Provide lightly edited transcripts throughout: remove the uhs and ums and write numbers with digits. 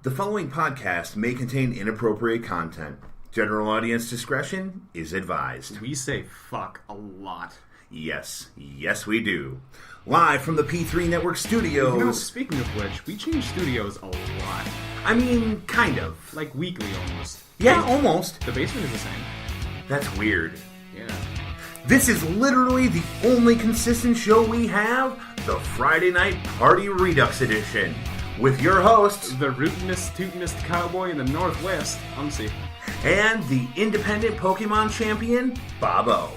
The following podcast may contain inappropriate content. General audience discretion is advised. We say fuck a lot. Yes, we do. Live from the P3 Network studios. You know, speaking of which, we change studios a lot. I mean, kind of. Like weekly almost. Yeah, almost. The basement is the same. That's weird. Yeah. This is literally the only consistent show we have, the Friday Night Party Redux Edition. With your hosts, the rootinest, tootinest cowboy in the Northwest, Umce. And the independent Pokemon champion, Bobo.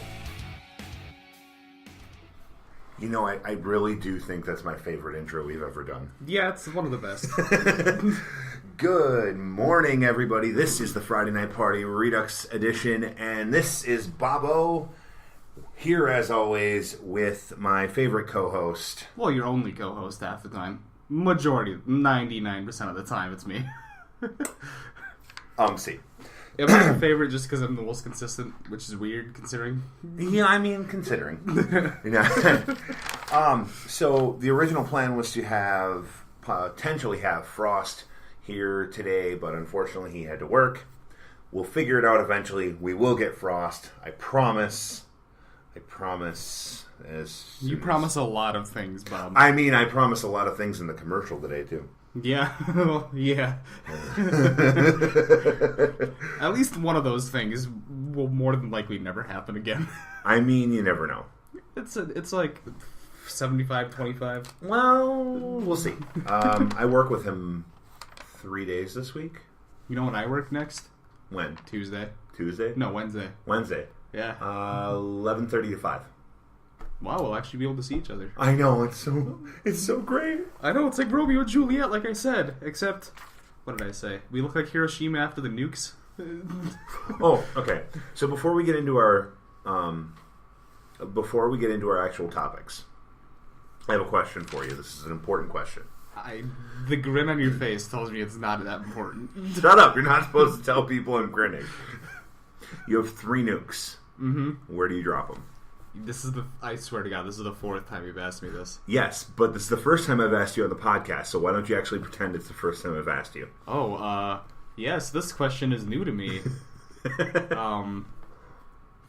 You know, I really do think that's my favorite intro we've ever done. Yeah, it's one of the best. Good morning, everybody. This is the Friday Night Party Redux Edition, and this is Bobo, here as always with my favorite co-host. Well, your only co-host half the time. Majority, 99% of the time, it's me. Umce. Am I your favorite just because I'm the most consistent, which is weird considering? Yeah, I mean, considering. So the original plan was to potentially have Frost here today, but unfortunately he had to work. We'll figure it out eventually. We will get Frost. I promise. You promise a lot of things, Bob. I mean, I promise a lot of things in the commercial today, too. Yeah. Yeah. At least one of those things will more than likely never happen again. I mean, you never know. It's like 75-25. Well, we'll see. I work with him 3 days this week. You know when I work next? When? Tuesday. No, Wednesday. Yeah. 11:30 to 5. Wow, we'll actually be able to see each other. I know, it's so great. I know, it's like Romeo and Juliet, like I said. Except, what did I say? We look like Hiroshima after the nukes. Oh, okay. So before we get into our actual topics, I have a question for you. This is an important question. The grin on your face tells me it's not that important. Shut up! You're not supposed to tell people I'm grinning. You have 3 nukes. Mm-hmm. Where do you drop them? I swear to God, this is the 4th time you've asked me this. Yes, but this is the first time I've asked you on the podcast, so why don't you actually pretend it's the first time I've asked you? Yes, this question is new to me.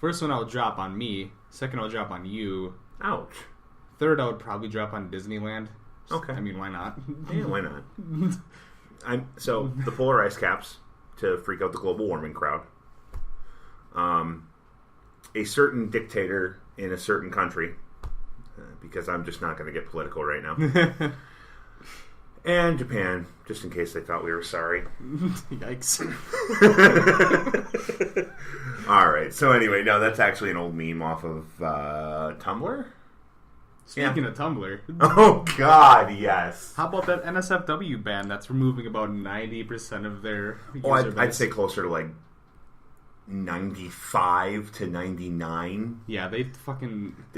First one I would drop on me. Second I would drop on you. Ouch. Third I would probably drop on Disneyland. Okay. I mean, why not? Yeah, why not? So, the polar ice caps to freak out the global warming crowd. A certain dictator in a certain country, because I'm just not going to get political right now. And Japan, just in case they thought we were sorry. Yikes. Alright, so anyway, no, that's actually an old meme off of Tumblr? Speaking of Tumblr. Oh, God, yes. How about that NSFW band that's removing about 90% of their user base? I'd say closer to like 95 to 99. Yeah, they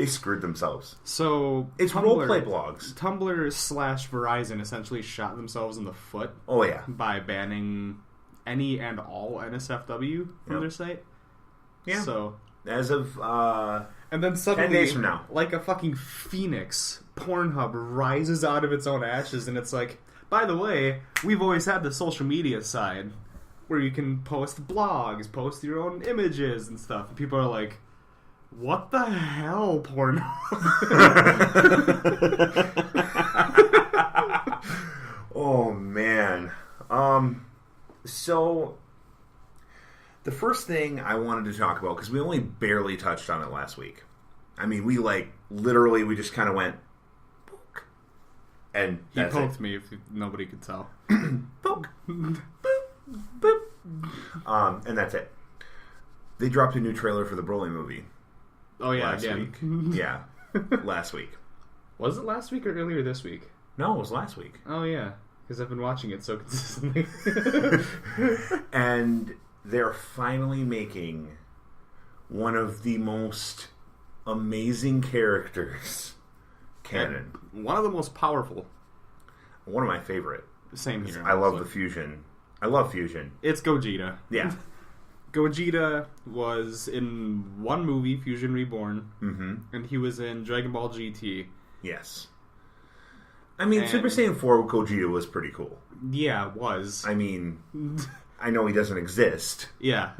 screwed themselves. So it's roleplay blogs. Tumblr / Verizon essentially shot themselves in the foot. Oh yeah, by banning any and all NSFW from their site. Yeah. So as of and then suddenly 10 days from now, like a fucking phoenix, Pornhub rises out of its own ashes, and it's like, by the way, we've always had the social media side where you can post blogs, post your own images and stuff. And people are like, what the hell, Pornhub? Oh, man. So, the first thing I wanted to talk about, because we only barely touched on it last week. I mean, we just kind of went, poke. And he poked me, if nobody could tell. Poke. Boop. Boop. And that's it. They dropped a new trailer for the Broly movie. Oh yeah, last week. Yeah, last week. Was it last week or earlier this week? No, it was last week. Oh yeah, because I've been watching it so consistently. And they're finally making one of the most amazing characters canon. And one of the most powerful. One of my favorite. Same here. I love the fusion. I love fusion. It's Gogeta. Yeah. Gogeta was in one movie, Fusion Reborn, mm-hmm. and he was in Dragon Ball GT. Yes. I mean, And- Super Saiyan 4 with Gogeta was pretty cool. Yeah, it was. I mean, I know he doesn't exist. Yeah.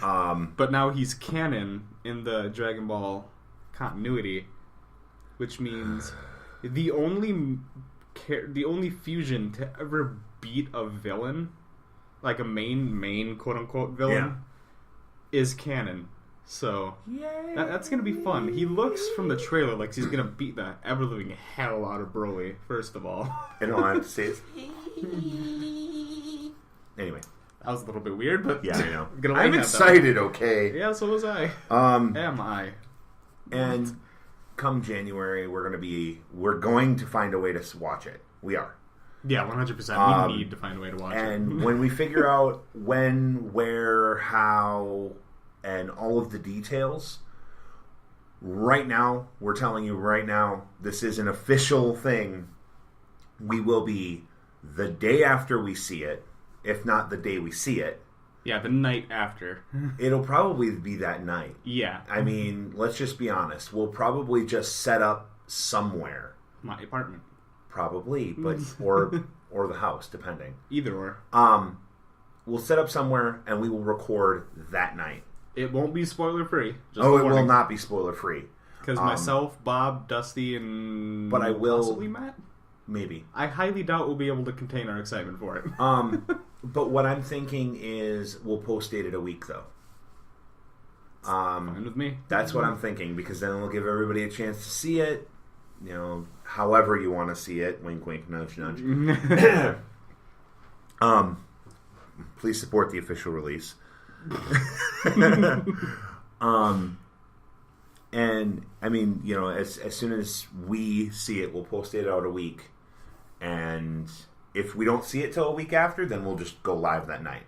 Um, But now he's canon in the Dragon Ball continuity, which means the only fusion to ever beat a villain, like a main quote unquote villain, is canon. So that's gonna be fun. He looks from the trailer like he's gonna beat the ever living hell out of Broly. First of all, and all I have to say is, anyway. that was a little bit weird, but Yeah, I know. I'm I'm excited. Okay. Yeah, so was I. Um, Am I? and come January, we're going to find a way to watch it. We are. Yeah, 100%. We need to find a way to watch And it. when we figure out when, where, how, and all of the details, right now, we're telling you right now, this is an official thing. We will be the day after we see it, if not the day we see it. Yeah, the night after. It'll probably be that night. Yeah. I mean, let's just be honest. We'll probably just set up somewhere. My apartment. Probably, but or the house, depending. Either or. We'll set up somewhere and we will record that night. It won't be spoiler free. It will not be spoiler free. Because myself, Bob, Dusty, and but I will possibly Matt. Maybe. I highly doubt we'll be able to contain our excitement for it. But what I'm thinking is we'll post date it a week though. Fine with me. That's what I'm thinking, because then we'll give everybody a chance to see it. You know, however you want to see it. Wink, wink, nudge, nudge. Please support the official release. And I mean, you know, as soon as we see it, we'll post it out a week. And if we don't see it till a week after, then we'll just go live that night.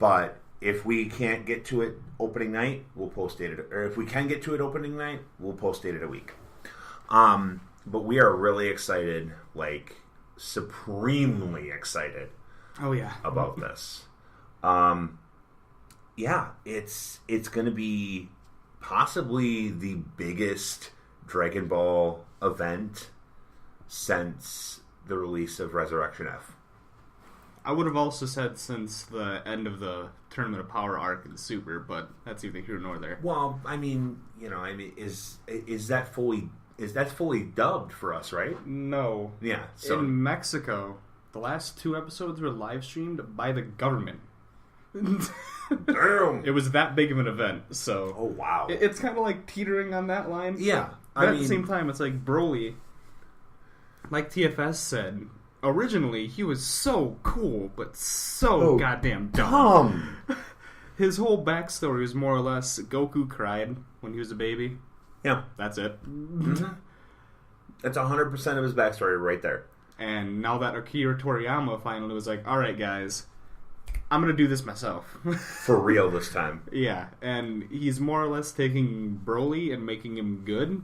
But if we can't get to it opening night, we'll post date it. Or if we can get to it opening night, we'll post date it a week. But we are really excited, like supremely excited. Oh yeah, about this. Yeah, it's going to be possibly the biggest Dragon Ball event since the release of Resurrection F. I would have also said since the end of the Tournament of Power arc in Super, but that's neither here nor there. Well, I mean, you know, is that fully dubbed for us, right? No. Yeah. So in Mexico, the last 2 episodes were live streamed by the government. damn. It was that big of an event, so Oh wow. it's kind of like teetering on that line. Yeah. But at the same time, it's like Broly, like TFS said, originally he was so cool, but so goddamn dumb. His whole backstory was more or less Goku cried when he was a baby. Yeah. That's it. Mm-hmm. That's 100% of his backstory right there. And now that Akira Toriyama finally was like, alright guys, I'm gonna do this myself. For real this time. Yeah, and he's more or less taking Broly and making him good.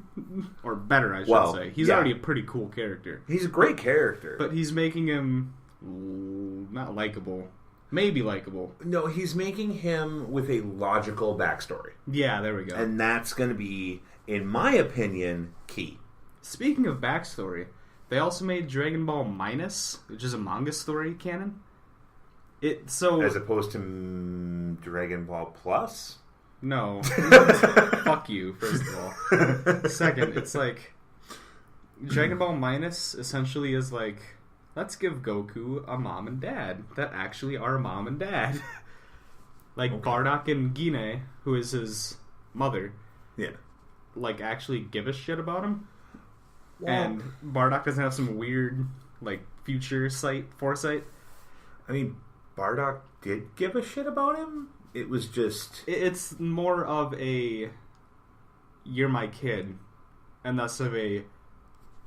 Or better, I should say. He's already a pretty cool character. He's a great character. But he's making him not likable. Maybe likable. No, he's making him with a logical backstory. Yeah, there we go. And that's going to be, in my opinion, key. Speaking of backstory, they also made Dragon Ball Minus, which is a manga story canon. As opposed to Dragon Ball Plus? No. Fuck you, first of all. Second, it's like Dragon Ball Minus essentially is like, let's give Goku a mom and dad that actually are mom and dad. Like okay. Bardock and Gine, who is his mother, like actually give a shit about him. Well, and Bardock doesn't have some weird like future foresight. I mean, Bardock did give a shit about him. It was just... It's more of a, you're my kid, and thus of a,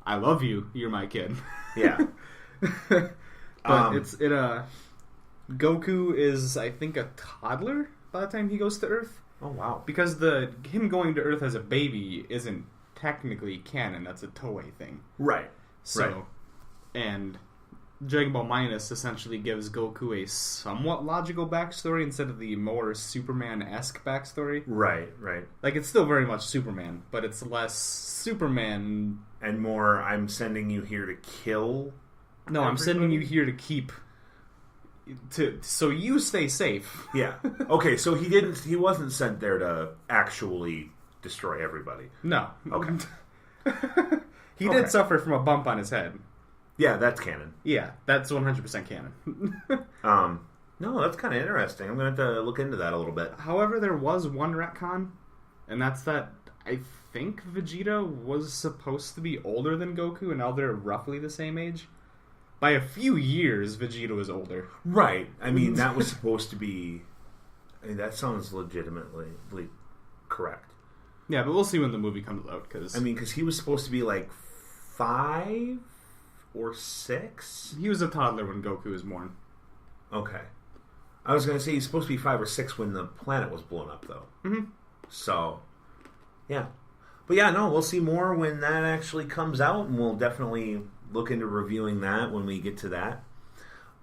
I love you, you're my kid. Yeah. But Goku is, I think, a toddler by the time he goes to Earth. Oh, wow. Because him going to Earth as a baby isn't technically canon. That's a Toei thing. Right. So, and Dragon Ball Minus essentially gives Goku a somewhat logical backstory instead of the more Superman-esque backstory. Right. Like, it's still very much Superman, but it's less Superman. And more, I'm sending you here to kill. No, I'm sending you here to keep. So you stay safe. Yeah. Okay, so he wasn't sent there to actually destroy everybody. No. Okay. He did suffer from a bump on his head. Yeah, that's canon. Yeah, that's 100% canon. No, that's kind of interesting. I'm going to have to look into that a little bit. However, there was one retcon, and that's that I think Vegeta was supposed to be older than Goku, and now they're roughly the same age. By a few years, Vegeta was older. Right. I mean, that was supposed to be... I mean, that sounds legitimately correct. Yeah, but we'll see when the movie comes out, because... I mean, because he was supposed to be, like, 5 or 6? He was a toddler when Goku was born. Okay. I was going to say he's supposed to be 5 or 6 when the planet was blown up, though. Mm-hmm. So, yeah. But yeah, no, we'll see more when that actually comes out, and we'll definitely look into reviewing that when we get to that.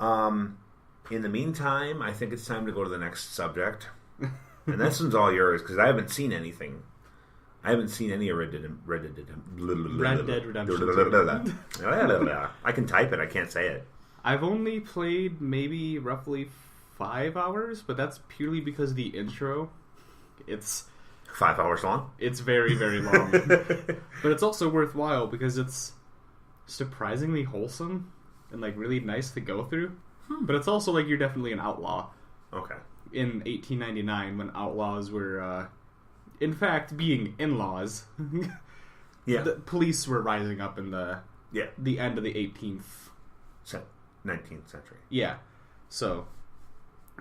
In the meantime, I think it's time to go to the next subject. And this one's all yours, because I haven't seen anything. I haven't seen any Red Dead Redemption. I can type it, I can't say it. I've only played maybe roughly 5 hours, but that's purely because the intro, it's 5 hours long? It's very, very long. But it's also worthwhile because it's surprisingly wholesome and like really nice to go through. But it's also like you're definitely an outlaw. Okay. In 1899, when outlaws were, in fact, being in-laws. Yeah. The police were rising up in the end of the 19th century. Yeah. So,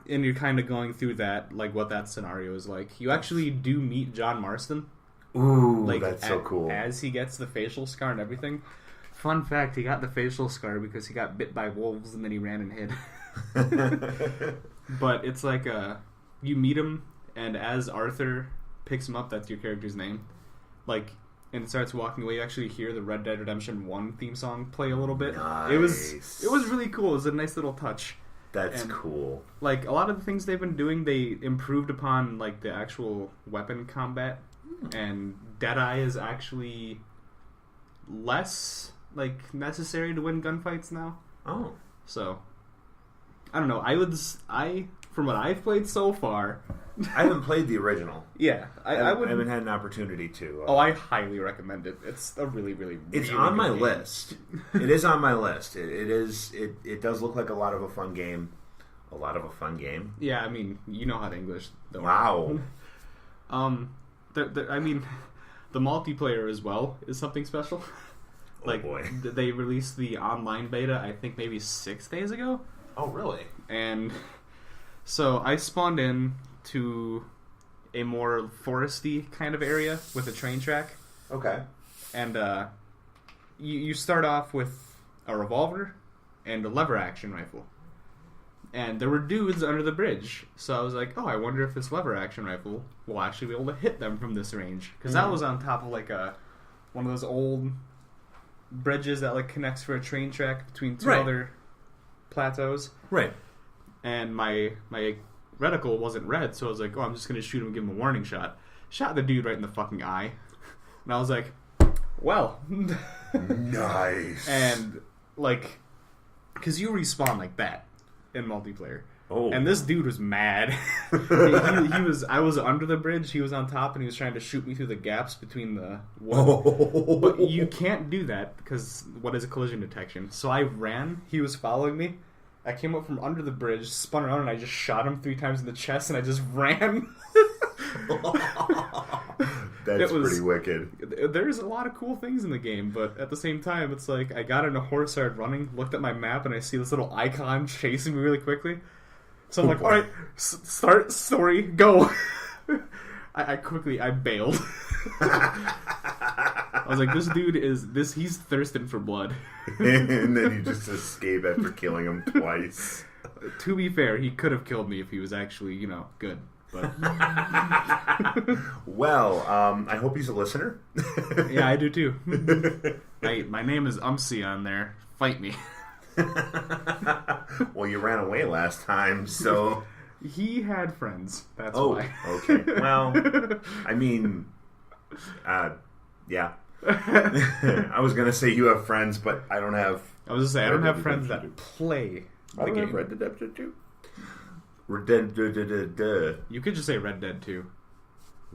and you're kind of going through that, like what that scenario is like. You actually do meet John Marston. Ooh, like, that's so cool. As he gets the facial scar and everything. Fun fact, he got the facial scar because he got bit by wolves and then he ran and hid. But it's like, you meet him, and as Arthur picks him up, that's your character's name, like, and starts walking away, you actually hear the Red Dead Redemption 1 theme song play a little bit. Nice. It was really cool. It was a nice little touch. That's cool. Like, a lot of the things they've been doing, they improved upon, like, the actual weapon combat, and Deadeye is actually less, like, necessary to win gunfights now. Oh. So, I don't know. From what I've played so far... I haven't played the original. Yeah. I haven't had an opportunity to. I highly recommend it. It's a really, really, It's really on my game. list. It is on my list. It does look like a lot of a fun game. A lot of a fun game. Yeah, I mean, you know how to English. Wow. I mean, the multiplayer as well is something special. Oh boy. They released the online beta, I think maybe 6 days ago. Oh, really? And so I spawned in to a more foresty kind of area with a train track. Okay. And you start off with a revolver and a lever action rifle. And there were dudes under the bridge. So I was like, oh, I wonder if this lever action rifle will actually be able to hit them from this range. Because that was on top of like one of those old bridges that like connects for a train track between two other plateaus. Right. And my reticle wasn't red, so I was like, oh, I'm just going to shoot him and give him a warning shot. Shot the dude right in the fucking eye. And I was like, well. Nice. And, like, because you respawn like that in multiplayer. Oh. And this dude was mad. I was under the bridge, he was on top, and he was trying to shoot me through the gaps between the wood. Oh. But you can't do that, because what is a collision detection? So I ran, he was following me. I came up from under the bridge, spun around, and I just shot him 3 times in the chest, and I just ran. That's pretty wicked. There's a lot of cool things in the game, but at the same time, it's like, I got in a horse, started running, looked at my map, and I see this little icon chasing me really quickly. So I'm like, alright, start story, go. I bailed. I was like, this dude he's thirsting for blood. And then you just escape after killing him twice. To be fair, he could have killed me if he was actually, good. But well, I hope he's a listener. Yeah, I do too. My name is Umce on there. Fight me. Well, you ran away last time, so... He had friends. That's why. Okay. Well, I mean, yeah. I was going to say you have friends, but I don't have... I was going to say, I don't have friends that play the game. Red Dead Redemption 2. You could just say Red Dead 2.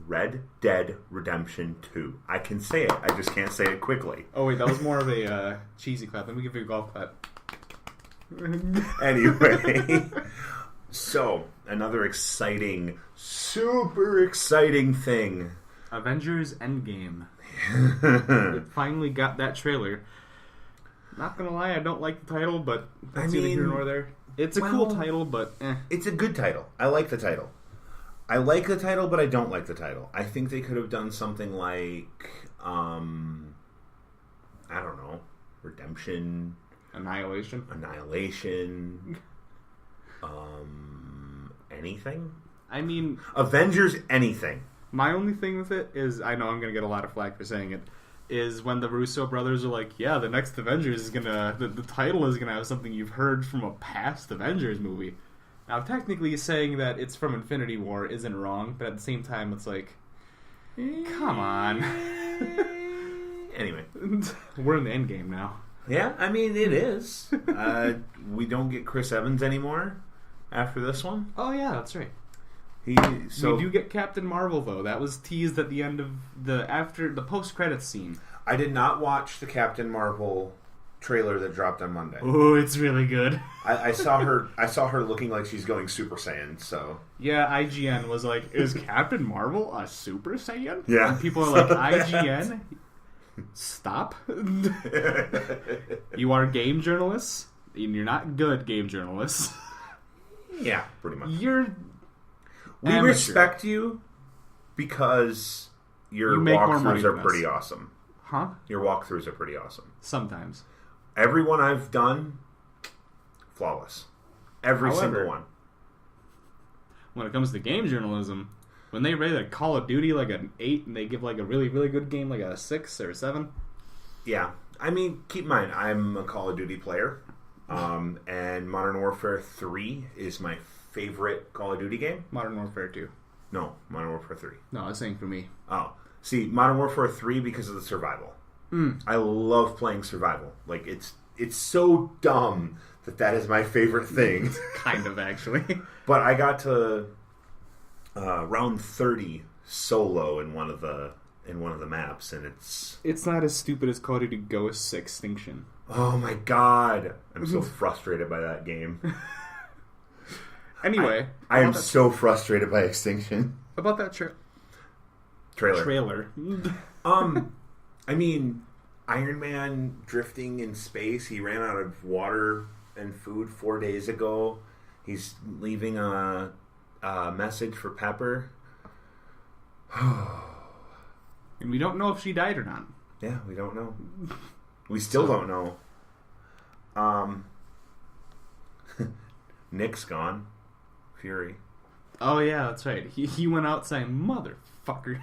Red Dead Redemption 2. I can say it. I just can't say it quickly. Oh, wait, that was more of a cheesy clap. Let me give you a golf clap. Anyway, so another exciting, super exciting thing. Avengers Endgame. It finally got that trailer. Not gonna lie, I don't like the title, but that's neither here nor there. It's a cool title, but It's a good title. I like the title. I like the title, but I don't like the title. I think they could have done something like, I don't know, Redemption... Annihilation. Anything? I mean... Avengers anything. My only thing with it is, I know I'm going to get a lot of flack for saying it, is when the Russo brothers are like, yeah, the next Avengers is going to... The title is going to have something you've heard from a past Avengers movie. Now, technically saying that it's from Infinity War isn't wrong, but at the same time, it's like... Come on. Anyway. We're in the Endgame now. Yeah, I mean, it is. We don't get Chris Evans anymore after this one. Oh, yeah, that's right. We do get Captain Marvel, though. That was teased at the end of after the post-credits scene. I did not watch the Captain Marvel trailer that dropped on Monday. Oh, it's really good. I saw her looking like she's going Super Saiyan, so... Yeah, IGN was like, is Captain Marvel a Super Saiyan? Yeah. And people are like, IGN? Stop. You are game journalists, and you're not good game journalists. Yeah, pretty much. We respect you because your walkthroughs are pretty awesome. Huh? Your walkthroughs are pretty awesome. Sometimes. Everyone I've done, flawless. Every single one. When it comes to game journalism, when they rate a Call of Duty like an 8 and they give like a really, really good game like a 6 or a 7. Yeah. I mean, keep in mind, I'm a Call of Duty player. And Modern Warfare 3 is my favorite Call of Duty game. Modern Warfare 2. No, Modern Warfare 3. No, I was saying for me. Oh. See, Modern Warfare 3 because of the survival. I love playing survival. Like, it's so dumb that is my favorite thing. Kind of, actually. But I got to round 30 solo in one of the maps, and it's not as stupid as Call of Duty Ghosts Extinction. Oh my god, I'm so frustrated by that game. Anyway, I am so frustrated by Extinction. About that trailer. I mean, Iron Man drifting in space. He ran out of water and food 4 days ago. He's leaving a message for Pepper. And we don't know if she died or not. Yeah, we don't know. We still don't know. Nick's gone. Fury. Oh yeah, that's right. He went out saying, "Motherfucker."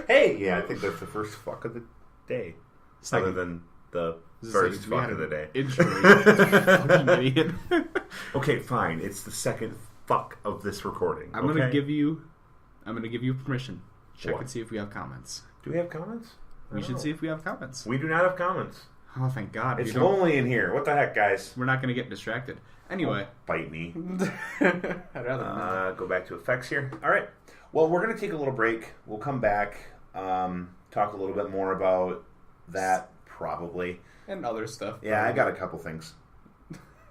Hey, yeah, I think that's the first fuck of the day. Second. Other than the first fuck of the day. Fucking idiot. Okay, fine. It's the second fuck of this recording. I'm gonna give you permission. Check What? and see if we have comments. Do we have comments? We should see if we have comments. We do not have comments. Oh, thank God. It's lonely in here. What the heck, guys? We're not going to get distracted. Anyway. Bite me. I'd rather not. Go back to effects here. All right. Well, we're going to take a little break. We'll come back, talk a little bit more about that, probably. And other stuff. Yeah, I got a couple things.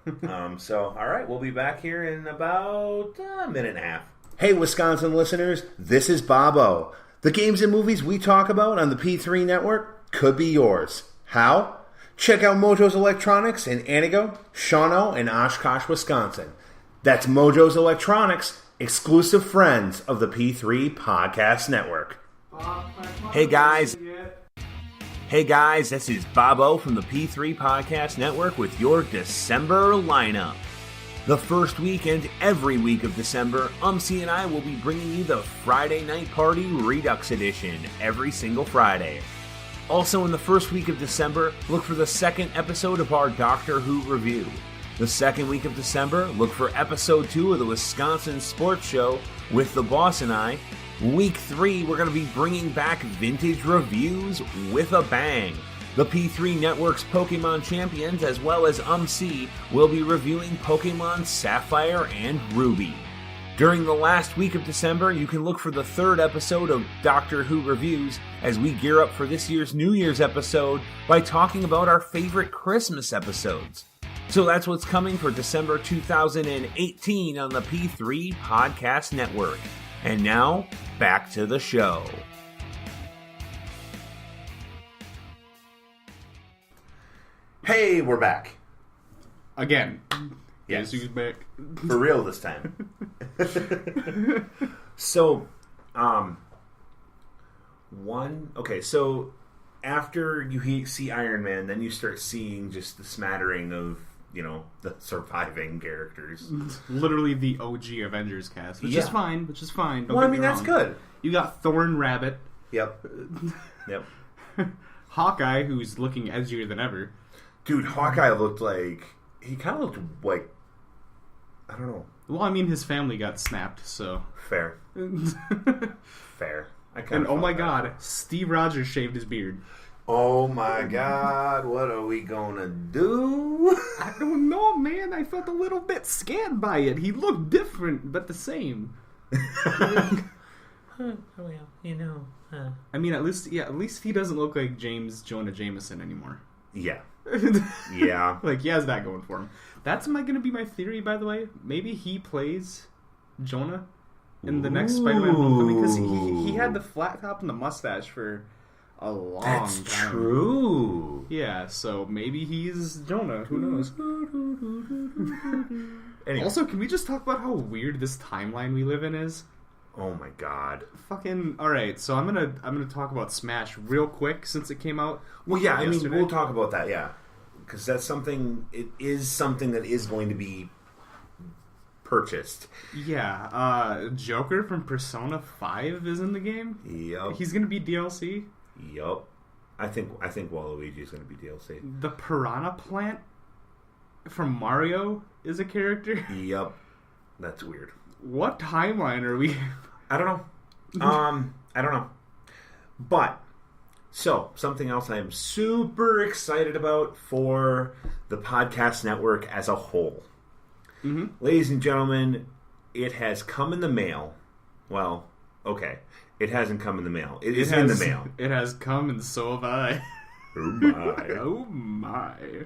All right. We'll be back here in about a minute and a half. Hey, Wisconsin listeners. This is Bobo. The games and movies we talk about on the P3 network could be yours. How? Check out Mojo's Electronics in Antigo, Shawano, and Oshkosh, Wisconsin. That's Mojo's Electronics, exclusive friends of the P3 Podcast Network. Hey guys, this is Bobo from the P3 Podcast Network with your December lineup. The first weekend every week of December, Umce and I will be bringing you the Friday Night Party Redux Edition every single Friday. Also, in the first week of December, look for the second episode of our Doctor Who review. The second week of December, look for episode 2 of the Wisconsin Sports Show with the Boss and I. Week 3, we're going to be bringing back vintage reviews with a bang. The P3 Network's Pokemon Champions, as well as UMC, will be reviewing Pokemon Sapphire and Ruby. During the last week of December, you can look for the third episode of Doctor Who Reviews as we gear up for this year's New Year's episode by talking about our favorite Christmas episodes. So that's what's coming for December 2018 on the P3 Podcast Network. And now, back to the show. Hey, we're back. Again. Yes. Who's back? For real this time. So, so after you see Iron Man, then you start seeing just the smattering of, the surviving characters. Literally the OG Avengers cast, which is fine. Don't Well, get me that's wrong. good. You got Thorn Rabbit. Yep. Hawkeye, who's looking edgier than ever. Dude, Hawkeye he kind of looked like, I don't know. Well, I mean, his family got snapped, so. Fair. Fair. And oh my god, Steve Rogers shaved his beard. Oh my god, what are we gonna do? I don't know, man. I felt a little bit scared by it. He looked different, but the same. I mean, at least he doesn't look like James Jonah Jameson anymore. Yeah. Yeah. Like, he has that going for him. That's going to be my theory, by the way. Maybe he plays Jonah in the next Spider-Man Homecoming, because he had the flat top and the mustache for a long time. That's true. Yeah, so maybe he's Jonah. Who knows? Anyway. Also, can we just talk about how weird this timeline we live in is? Oh my god. Fucking alright, so I'm gonna talk about Smash real quick since it came out. Well, yeah, yesterday. I mean, we'll talk about that, yeah. Because it is something that is going to be purchased. Yeah, Joker from Persona 5 is in the game. Yep. He's gonna be DLC. Yep. I think Waluigi's gonna be DLC. The Piranha Plant from Mario is a character. Yep. That's weird. What timeline are we? I don't know. I don't know. But, so, something else I am super excited about for the podcast network as a whole. Mm-hmm. Ladies and gentlemen, it has come in the mail. Well, okay. It hasn't come in the mail. It is in the mail. It has come, and so have I. Oh my. Oh my.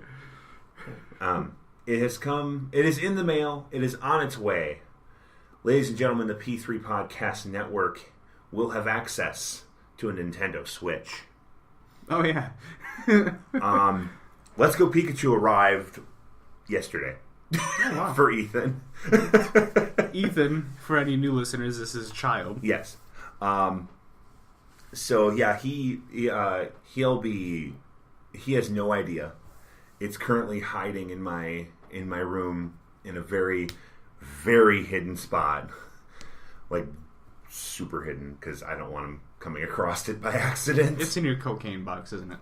It has come. It is in the mail. It is on its way. Ladies and gentlemen, the P3 Podcast Network will have access to a Nintendo Switch. Oh, yeah. Let's Go Pikachu arrived yesterday. Oh, wow. For Ethan. Ethan, for any new listeners, this is child. Yes. So, yeah, he has no idea. It's currently hiding in my room in a very, very hidden spot. Like, super hidden, because I don't want him coming across it by accident. It's in your cocaine box, isn't it?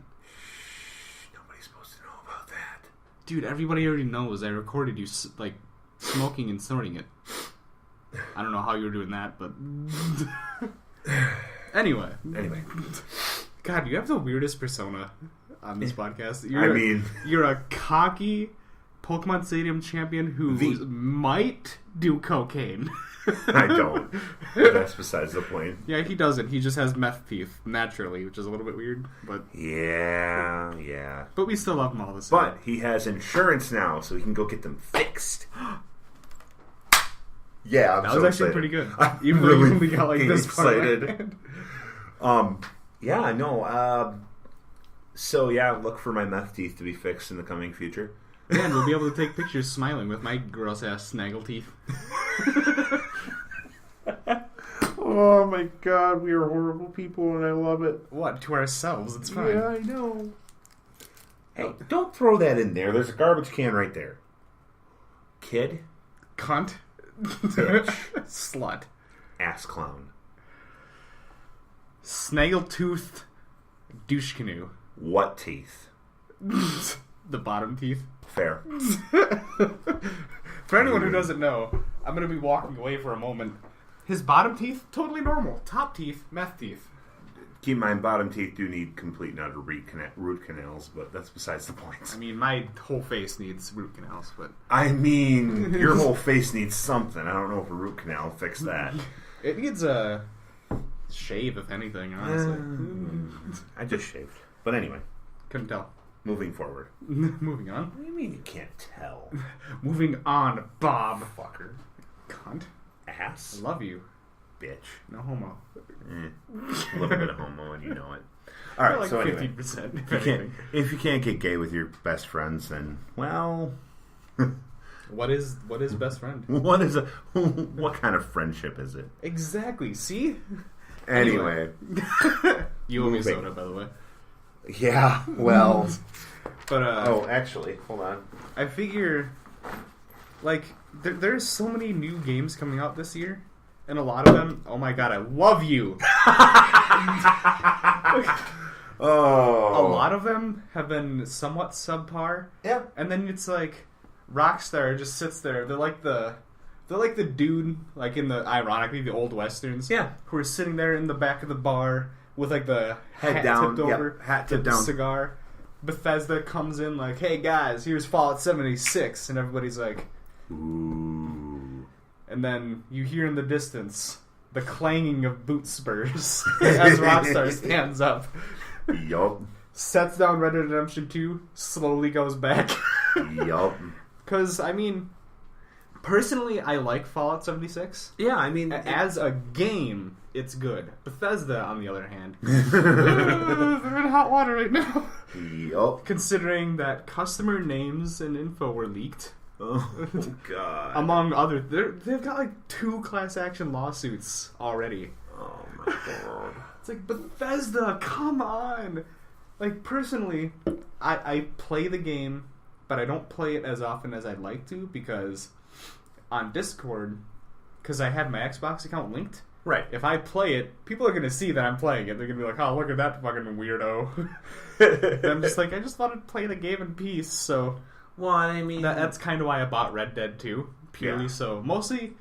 Nobody's supposed to know about that. Dude, everybody already knows. I recorded you, like, smoking and snorting it. I don't know how you were doing that, but... Anyway. God, you have the weirdest persona on this podcast. You're a cocky Pokemon Stadium champion who might do cocaine. I don't. But that's besides the point. Yeah, he doesn't. He just has meth teeth naturally, which is a little bit weird. But yeah. But we still love him all the same. But he has insurance now, so he can go get them fixed. Yeah, that was actually pretty good. I'm Even though you only got like this excited. Yeah, no. So yeah, look for my meth teeth to be fixed in the coming future. Yeah, and we'll be able to take pictures smiling with my gross ass snaggle teeth. Oh my god, we are horrible people and I love it. What? To ourselves, it's fine. Yeah, I know. Hey, don't throw that in there. There's a garbage can right there. Kid. Cunt. Bitch. Slut. Ass clown. Snaggletooth Douche canoe. What teeth? The bottom teeth. Fair. For anyone who doesn't know, I'm going to be walking away for a moment. His bottom teeth, totally normal. Top teeth, meth teeth. Keep in mind, bottom teeth do need complete and utter root canals, but that's besides the point. I mean, my whole face needs root canals, but... I mean, your whole face needs something. I don't know if a root canal will fix that. It needs a shave, if anything, honestly. I just shaved. But anyway. Couldn't tell. Moving forward. Moving on. What do you mean you can't tell? Moving on, Bob. Fucker. Cunt. Ass. I love you. Bitch. No homo. A little bit of homo and you know it. Alright, like so 50%. If you can't get gay with your best friends, then, well... What is best friend? What kind of friendship is it? Exactly. See? Anyway. You owe me soda, by the way. Yeah, well... But, oh, actually, hold on. I figure, like, there's so many new games coming out this year, and a lot of them, oh my god, I love you! Oh. A lot of them have been somewhat subpar. Yeah. And then it's like, Rockstar just sits there, they're like the dude, like in ironically, the old westerns. Yeah. Who are sitting there in the back of the bar with like the Head down, tipped over, hat tipped down, cigar. Bethesda comes in like, hey guys, here's Fallout 76, and everybody's like, ooh. And then you hear in the distance the clanging of boot spurs as Rockstar stands up. Yup. Sets down Red Dead Redemption 2, slowly goes back. Yup. Because, I mean, personally, I like Fallout 76. Yeah, I mean... As a game, it's good. Bethesda, on the other hand, they're in hot water right now. Yup. Considering that customer names and info were leaked. Oh, God. Among other... They've got, like, 2 class action lawsuits already. Oh, my God. It's like, Bethesda, come on! Like, personally, I play the game, but I don't play it as often as I'd like to, because on Discord, because I have my Xbox account linked, right. If I play it, people are going to see that I'm playing it. They're going to be like, oh, look at that fucking weirdo. And I'm just like, I just want to play the game in peace, so... Well, I mean... That's kind of why I bought Red Dead 2, purely Yeah. so. Mostly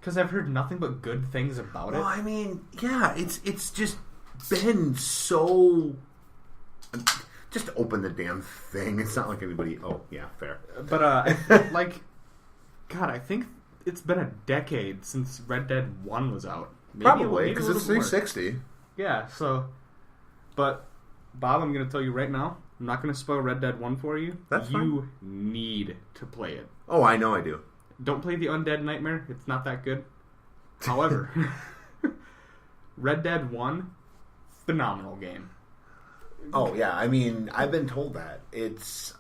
because I've heard nothing but good things about it. Well, I mean, yeah, it's just been so... Just open the damn thing. It's not like anybody... Oh, yeah, fair. But, like... God, I think it's been a decade since Red Dead 1 was out. Probably, because it's 360. Yeah, so... But, Bob, I'm going to tell you right now, I'm not going to spoil Red Dead 1 for you. That's You need to play it. Oh, I know I do. Don't play the Undead Nightmare. It's not that good. However, Red Dead 1, phenomenal game. Oh, yeah, I mean, I've been told that. It's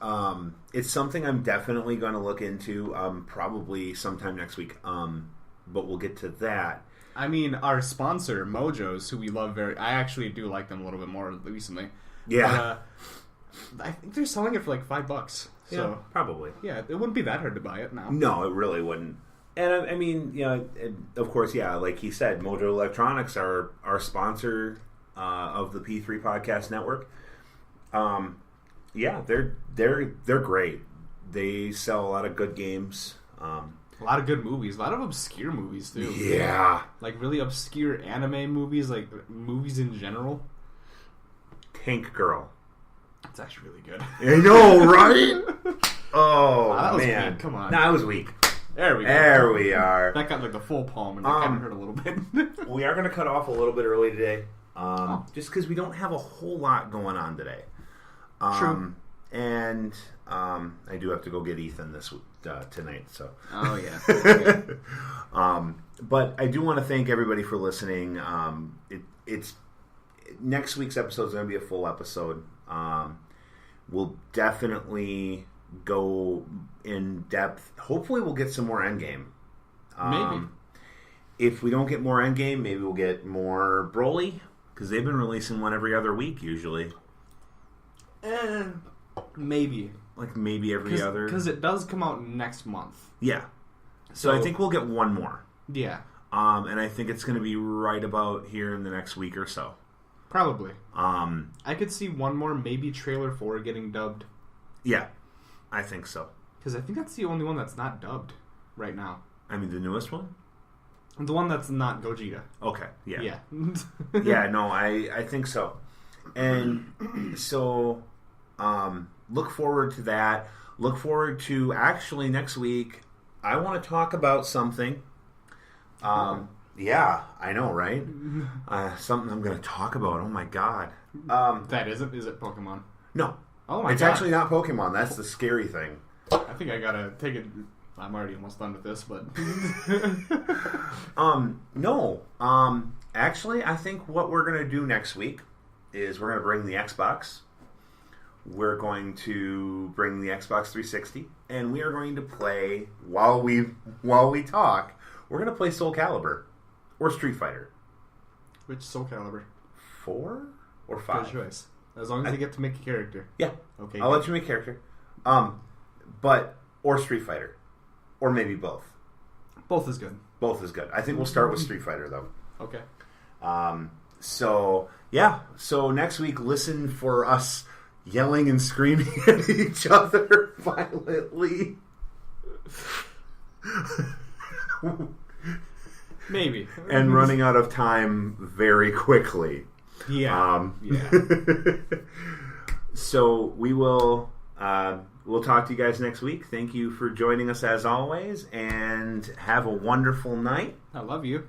something I'm definitely going to look into, probably sometime next week, but we'll get to that. I mean, our sponsor, Mojo's, who we love I actually do like them a little bit more recently. Yeah. But, I think they're selling it for like $5. So, yeah, probably. Yeah, it wouldn't be that hard to buy it now. No, it really wouldn't. And I mean, you know, of course, yeah, like he said, Mojo Electronics are our sponsor of the P3 Podcast Network. Yeah, they're great. They sell a lot of good games. A lot of good movies. A lot of obscure movies, too. Yeah. Like, really obscure anime movies, like, movies in general. Tank Girl. It's actually really good. I know, right? Oh, that was man. weak. Come on. No, I was weak. There we go. There we are. That got, like, the full palm, and it kind of hurt a little bit. We are going to cut off a little bit early today, just because we don't have a whole lot going on today. True. And I do have to go get Ethan tonight. So. Oh yeah. But I do want to thank everybody for listening. It's next week's episode is going to be a full episode. We'll definitely go in depth. Hopefully, we'll get some more Endgame. Maybe. If we don't get more Endgame, maybe we'll get more Broly, because they've been releasing one every other week usually. Maybe. Like maybe every other. Because it does come out next month. Yeah. So I think we'll get one more. Yeah. And I think it's going to be right about here in the next week or so. Probably. I could see one more, maybe trailer 4 getting dubbed. Yeah, I think so. Because I think that's the only one that's not dubbed right now. I mean, the newest one? The one that's not Gogeta. Okay, yeah. Yeah. Yeah, no, I think so. And so, look forward to that. Look forward to, actually, next week, I want to talk about something. Yeah, I know, right? Something I'm going to talk about. Oh, my God. Is it Pokemon? No. Oh, my God. It's actually not Pokemon. That's the scary thing. I think I got to take it... I'm already almost done with this, but... No. Actually, I think what we're going to do next week is we're going to bring the Xbox. We're going to bring the Xbox 360, and we are going to play, while we talk, we're going to play Soul Calibur or Street Fighter. Which Soul Calibur? 4 or 5? Good choice. As long as you get to make a character. Yeah. Okay. I'll let you make a character. Or Street Fighter. Or maybe both. Both is good. Both is good. I think we'll start with Street Fighter, though. Okay. So next week, listen for us yelling and screaming at each other violently. Maybe. And running out of time very quickly. Yeah. So we will... we'll talk to you guys next week. Thank you for joining us as always, and have a wonderful night. I love you.